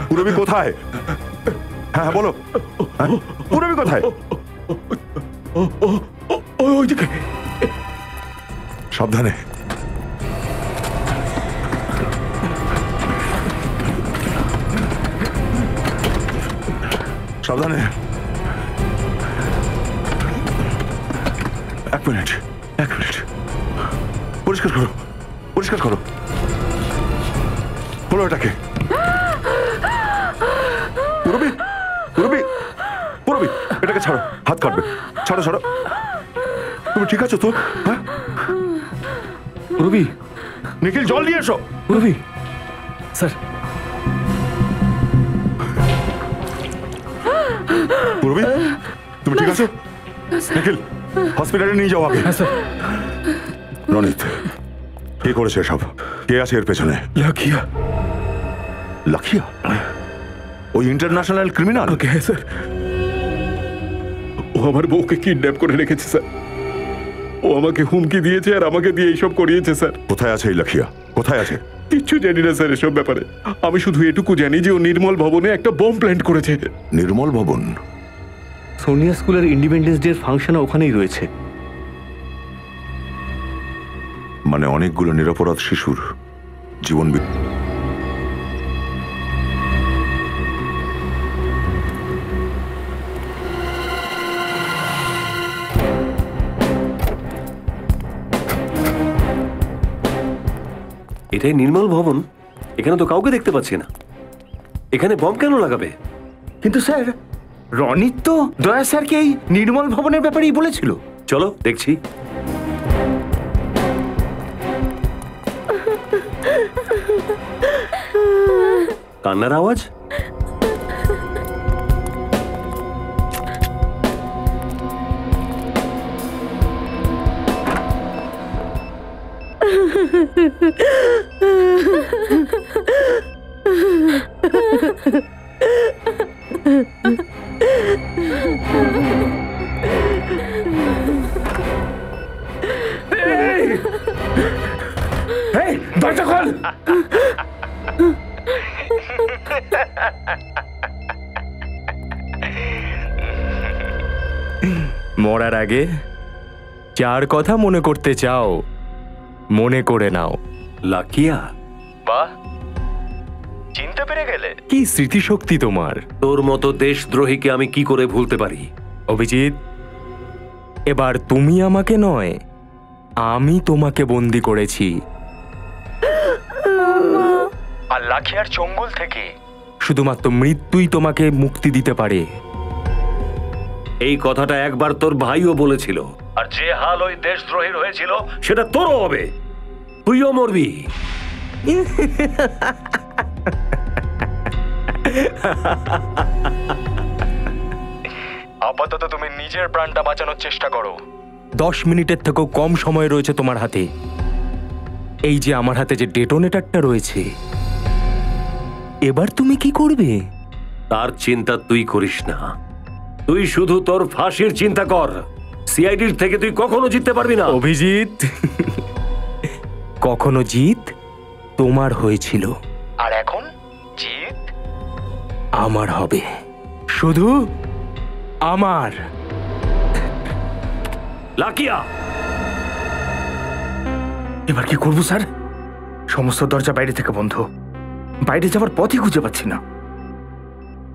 [SPEAKER 13] পুরবী কোথায়? হ্যাঁ বলো, পুরবী কোথায়?
[SPEAKER 15] ওইদিকে।
[SPEAKER 13] সাবধানে। সাবধানে। এক মিনিট, পরিষ্কার করো, পরিষ্কার করো। বলো এটাকে। পুরবী, পুরবী, পুরবী, এটাকে ছাড়ো, হাত কাটবে। ছাড়ো ছাড়ো। তুমি ঠিক আছো তো? হ্যাঁ,
[SPEAKER 3] পুরবী।
[SPEAKER 13] নিখিল, জল নিয়ে এসো।
[SPEAKER 3] পুরবী।
[SPEAKER 12] স্যার।
[SPEAKER 13] পুরবী, তুমি ঠিক আছো? নিখিল, হসপিটালে নিয়ে যাও আগে।
[SPEAKER 12] হ্যাঁ স্যার।
[SPEAKER 13] রনিত, কে করেছে সব? কে আছে এর পেছনে?
[SPEAKER 15] লাখিয়া।
[SPEAKER 13] লাখিয়া? ওই ইন্টারন্যাশনাল ক্রিমিনাল?
[SPEAKER 15] হ্যাঁ স্যার, ও আমার বউকে কিডন্যাপ করে রেখেছে স্যার। ও আমাকে হুমকি দিয়েছে আর আমাকে দিয়ে এইসব করিয়েছে স্যার।
[SPEAKER 13] কোথায় আছে এই লাখিয়া? কোথায় আছে?
[SPEAKER 15] কিচ্ছু জানি না স্যার এসব ব্যাপারে। আমি শুধু এটুকু জানি যে ও নির্মল ভবনে একটা বোম প্ল্যান্ট করেছে।
[SPEAKER 13] নির্মল ভবন?
[SPEAKER 14] সোনিয়া স্কুলের ইন্ডিপেন্ডেন্স ডে ফাংশন ওখানেই রয়েছে।
[SPEAKER 13] মানে অনেকগুলো নিরপরাধ শিশুর জীবন
[SPEAKER 11] এটাই নির্মল ভবন? এখানে তো কাউকে দেখতে পাচ্ছি না। এখানে বম কেন লাগাবে?
[SPEAKER 3] কিন্তু স্যার, রনিত তো দয়া স্যারকে এই নির্মল ভবনের ব্যাপারেই বলেছিল।
[SPEAKER 11] চলো দেখছি। কান্নার আওয়াজ?
[SPEAKER 3] দরজা খোল।
[SPEAKER 2] মরার আগে যার কথা মনে করতে চাও মনে করে নাও।
[SPEAKER 11] লাকিয়া?
[SPEAKER 2] বাহ, চিনতে পেরে গেলে? কি স্মৃতিশক্তি তোমার!
[SPEAKER 11] তোর মতো দেশদ্রোহীকে আমি কি করে ভুলতে পারি?
[SPEAKER 2] অভিজিৎ, এবার তুমি আমাকে নয়, আমি তোমাকে বন্দি করেছি। আর লাখিয়ার চঙ্গল থেকে শুধুমাত্র মৃত্যুই তোমাকে মুক্তি দিতে পারে।
[SPEAKER 11] এই কথাটা একবার তোর ভাইও বলেছিল, আর যে হাল ওই দেশদ্রোহীর হয়েছিল সেটা তোরও হবে। তুইও মরবি।
[SPEAKER 2] আপাতত তুমি নিজের প্রাণটা বাঁচানোর চেষ্টা করো। 10 মিনিটের থেকেও কম সময় রয়েছে তোমার হাতে। এই যে আমার হাতে যে ডেটোনেটরটা রয়েছে, এবার তুমি কি করবে?
[SPEAKER 11] তার চিন্তা তুই করিস না। তুই শুধু তোর ফাঁসির চিন্তা কর। সিআইডির থেকে তুই কখনো জিততে পারবি না।
[SPEAKER 2] অভিজিৎ, কখনো জিত তোমার হয়েছিল, আর এখন জিত আমার হবে। শুধু আমার।
[SPEAKER 11] লাকিয়া,
[SPEAKER 3] এবার কি করবো স্যার? সমস্ত দরজা বাইরে থেকে বন্ধ, বাইরে যাওয়ার পথই খুঁজে পাচ্ছি না।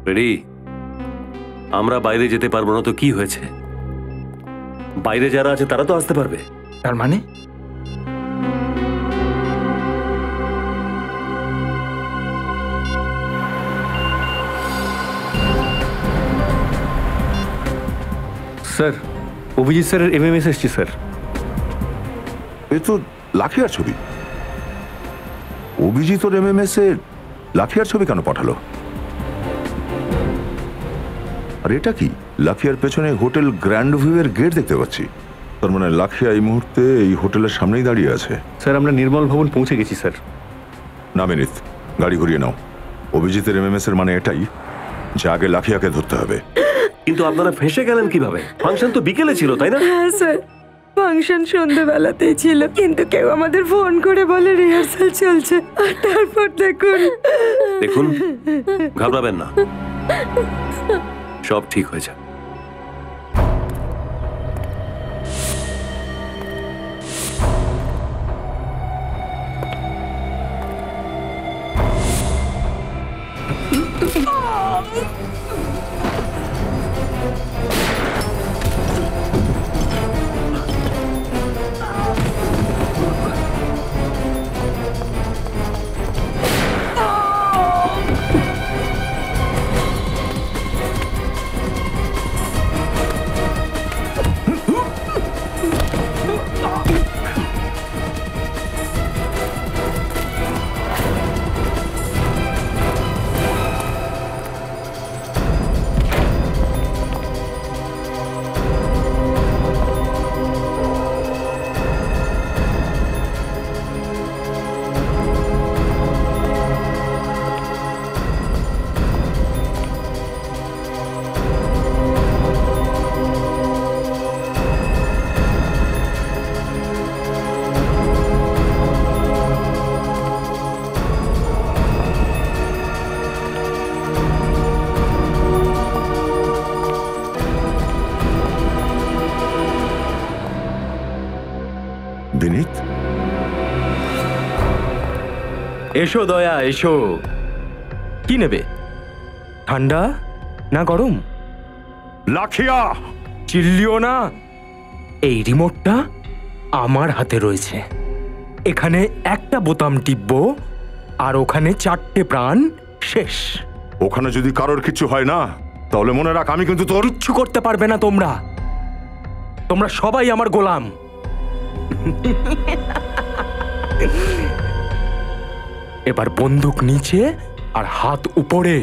[SPEAKER 11] রেডি? আমরা বাইরে যেতে পারবো না তো কি হয়েছে? বাইরে যারা আছে তারা তো আসতে পারবে।
[SPEAKER 3] তার মানে
[SPEAKER 14] স্যার, অভিজিৎ স্যারের এমএমএস এসছি স্যার।
[SPEAKER 13] এ তো লাখিয়ার ছবি। অভিজিৎ ওর এমএমএস এ লাখিয়ার ছবি কেন পাঠালো? আর এটা কি? লাখিয়ার পেছনে হোটেল গ্র্যান্ড ভিউ এর গেট দেখতে পাচ্ছি। তার মানে লাখিয়া এই মুহূর্তে এই হোটেলের সামনেই দাঁড়িয়ে আছে।
[SPEAKER 14] স্যার, আমরা নির্মল ভবন পৌঁছে গেছি স্যার।
[SPEAKER 13] না মিনিত, গাড়ি ঘুরিয়ে নাও। অভিজিতের এমএমএস এর মানে এটাই যে আগে লাখিয়াকে ধরতে হবে।
[SPEAKER 11] কিন্তু আপনারা ফেঁসে গেলেন কিভাবে? ফাংশন তো বিকেলে ছিল, তাই না?
[SPEAKER 16] হ্যাঁ স্যার, ফাংশন সন্ধ্যাবেলাতেই ছিল, কিন্তু কেউ আমাদের ফোন করে বলে রিহার্সাল চলছে। আর তারপর
[SPEAKER 11] দেখুন, ঘাবড়াবেন না, সব ঠিক হয়ে যাবে।
[SPEAKER 13] বিনীত,
[SPEAKER 2] এসো দয়া, এসো। কি নেবে? ঠান্ডা না গরম?
[SPEAKER 13] লাখিয়া,
[SPEAKER 2] চিল্লিও না। এই রিমোটটা আমার হাতে রয়েছে।
[SPEAKER 3] এখানে একটা বোতাম টিপবো আর ওখানে 4টে প্রাণ শেষ।
[SPEAKER 13] ওখানে যদি কারোর কিছু হয় না তাহলে মনে রাখ আমি কিন্তু তোর
[SPEAKER 3] কিচ্ছু করতে পারবে না তোমরা। তোমরা সবাই আমার গোলাম। এবার বন্দুক নিচে আর হাত উপরে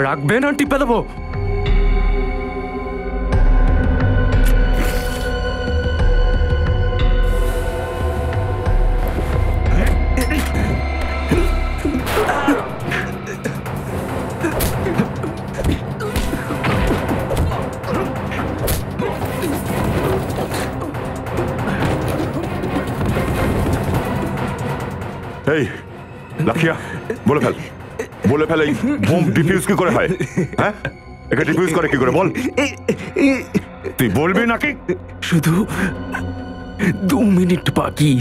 [SPEAKER 3] রাখবে না, টিপে দেবো।
[SPEAKER 13] এই লাখিয়া বলে ফেল এই বোম ডিফিউজ কি করে হয়? হ্যাঁ, একে ডিফিউজ করে কি করে বল? তুই বলবি নাকি?
[SPEAKER 3] শুধু 2 মিনিট বাকি।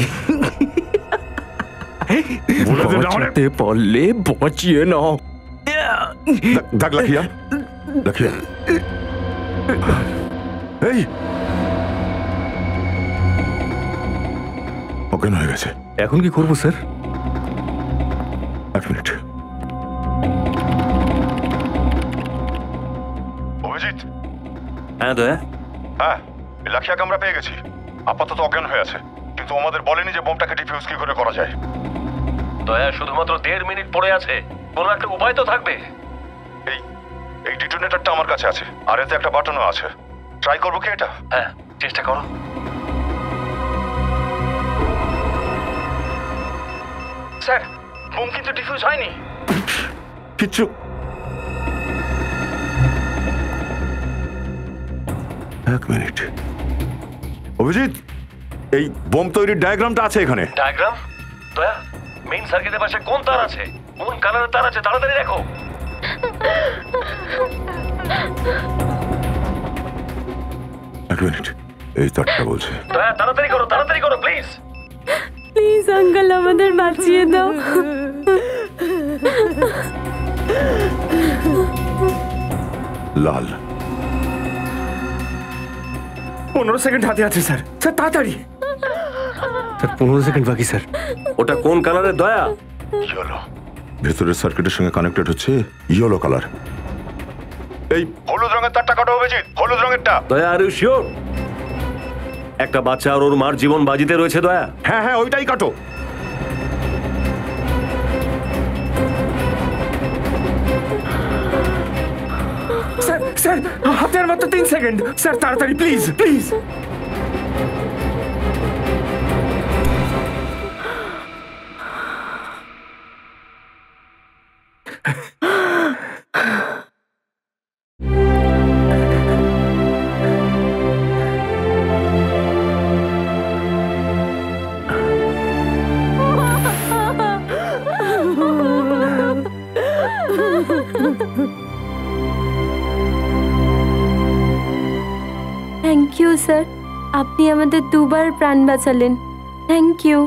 [SPEAKER 3] বাঁচাতে পারলে বাঁচিয়ে নাও।
[SPEAKER 13] দেখ লাখিয়া এই অজ্ঞান হয়ে গেছে।
[SPEAKER 14] এখন কি করবো স্যার?
[SPEAKER 13] 1 মিনিট। অভিজিৎ।
[SPEAKER 11] হ্যাঁ দয়া।
[SPEAKER 13] হ্যাঁ, লাখিয়াকে আমরা পেয়ে গেছি। আপাতত অজ্ঞান হয়ে আছে, কিন্তু আমাদের বলেনি যে বোমটাকে ডিফিউজ কি করে করা যায়।
[SPEAKER 11] দয়া শুধুমাত্র 1.5 মিনিট পড়ে আছে, কোনো একটা উপায় তো থাকবে।
[SPEAKER 13] এই ডিটোনেটরটা আমার কাছে আছে, আর এতে একটা বাটনও আছে। ট্রাই করবো কি এটা?
[SPEAKER 11] হ্যাঁ, চেষ্টা করো।
[SPEAKER 1] স্যার, বোম কিন্তু ডিফিউজ হয়নি।
[SPEAKER 13] কিচ্ছু। এক মিনিট। অভিজিৎ, এই বোম তৈরির ডায়াগ্রামটা আছে এখানে।
[SPEAKER 11] ডায়াগ্রাম? দয়া, মেইন সার্কিটের পাশে কোন তার আছে? কোন কালারের তার আছে? তাড়াতাড়ি দেখো।
[SPEAKER 13] এক মিনিট, এই তারটা বলছে।
[SPEAKER 11] দয়া, তাড়াতাড়ি করো প্লিজ।
[SPEAKER 6] প্লিজ আঙ্কেল, আমাদের বাঁচিয়ে দাও।
[SPEAKER 13] লাল।
[SPEAKER 3] 15 সেকেন্ড হাতে আছে স্যার। স্যার তাড়াতাড়ি।
[SPEAKER 14] স্যার 15 সেকেন্ড বাকি স্যার।
[SPEAKER 11] ওটা কোন কালারের দয়া?
[SPEAKER 13] ইয়েলো। ভেতরের সার্কিটের সঙ্গে কানেক্টেড হচ্ছে ইয়েলো কালার। এই হলুদ রঙের তারটা কাটো অভিজিৎ, হলুদ রঙেরটা।
[SPEAKER 11] দয়া, আর ইউ শিওর? একটা বাচ্চা আর ওর মার জীবন বাজিতে রয়েছে দয়া।
[SPEAKER 13] হ্যাঁ, ওইটাই কাটো।
[SPEAKER 3] স্যার হাতে আর মাত্র 3 সেকেন্ড। স্যার তাড়াতাড়ি প্লিজ।
[SPEAKER 6] থ্যাংক ইউ স্যার, আপনি আমাদের 2বার প্রাণ বাঁচালেন। Thank you.